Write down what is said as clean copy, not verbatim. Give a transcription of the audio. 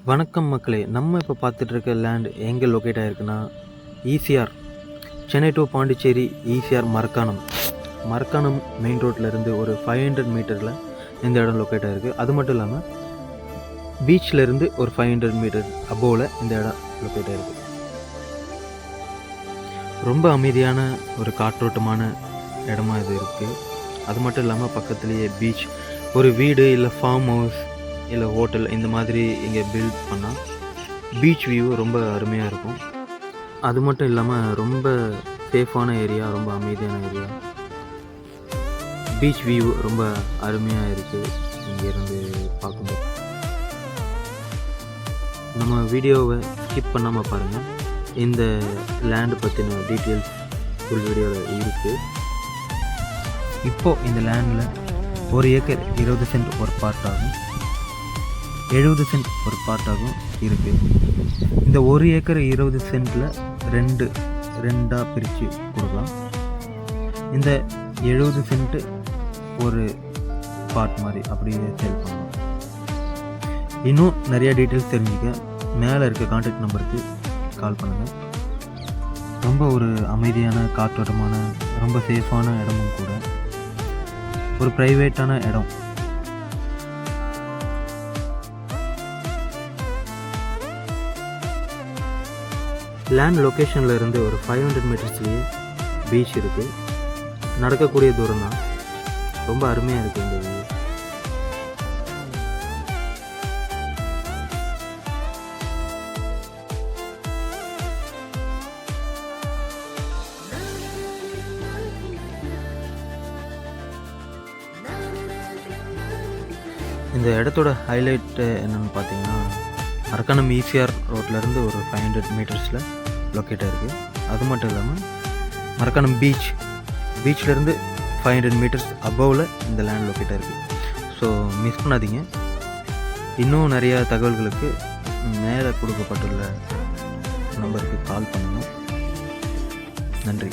வணக்கம் மக்களே! நம்ம இப்போ பார்த்துட்டு இருக்க லேண்ட் எங்கே லொக்கேட் ஆகிருக்குன்னா, ECR Chennai to Pondicherry ECR Marakkanam. Marakkanam main ரோட்லேருந்து ஒரு 500 மீட்டரில் இந்த இடம் லொக்கேட் ஆகிருக்கு. அது மட்டும் இல்லாமல் பீச்லேருந்து ஒரு 500 மீட்டர் அபோவில் இந்த இடம் லொக்கேட் ஆகிருக்கு. ரொம்ப அமைதியான ஒரு காற்றோட்டமான இடமா இது இருக்குது. அது மட்டும் இல்லாமல் பக்கத்துலேயே பீச், ஒரு வீடு இல்லை ஃபார்ம் ஹவுஸ் இல்லை ஹோட்டல் இந்த மாதிரி இங்கே பில்ட் பண்ணால் பீச் வியூ ரொம்ப அருமையாக இருக்கும். அது மட்டும் இல்லாமல் ரொம்ப சேஃபான ஏரியா, ரொம்ப அமைதியான ஏரியா. பீச் வியூ ரொம்ப அருமையாக இருக்குது இங்கேருந்து பார்க்கும்போது. நம்ம வீடியோவை ஸ்கிப் பண்ணாமல் பாருங்கள். இந்த லேண்டு பற்றின டீட்டெயில்ஸ் ஃபுல் வீடியோவில் இருக்குது. இப்போது இந்த லேண்டில் 1 ஏக்கர் 20 சென்ட் ஒரு பார்ட் ஆகும், 70 சென்ட் ஒரு பார்ட்டாகவும் இருக்குது. இந்த 1 ஏக்கர் 20 சென்ட்டில் ரெண்டாக பிரித்து கொடுக்கலாம். இந்த 70 சென்ட்டு ஒரு பார்ட் மாதிரி அப்படியே சேல் பண்ணலாம். இன்னும் நிறையா டீட்டெயில்ஸ் தெரிஞ்சுக்க மேலே இருக்க கான்டாக்ட் நம்பருக்கு கால் பண்ணுங்கள். ரொம்ப ஒரு அமைதியான காற்றோட்டமான ரொம்ப சேஃபான இடமும் கூட, ஒரு ப்ரைவேட்டான இடம். லேண்ட் லொக்கேஷனில் இருந்து ஒரு 500 மீட்டர்ஸ்லேயே பீச் இருக்குது. நடக்கக்கூடிய தூரம் தான். ரொம்ப அருமையாக இருக்குது இந்த வியூ. இந்த இடத்தோட ஹைலைட் என்னென்னு பார்த்தீங்கன்னா, மரக்காணம் ஈசிஆர் ரோட்லேருந்து ஒரு 500 மீட்டர்ஸில் லொக்கேட்டாக இருக்குது. அது மட்டும் இல்லாமல் மரக்காணம் பீச்லேருந்து 500 மீட்டர்ஸ் அபோவில் இந்த லேண்ட் லொக்கேட்டாக இருக்குது. ஸோ மிஸ் பண்ணாதீங்க. இன்னும் நிறையா தகவல்களுக்கு மேலே கொடுக்கப்பட்டுள்ள நம்பருக்கு கால் பண்ணுங்கள். நன்றி.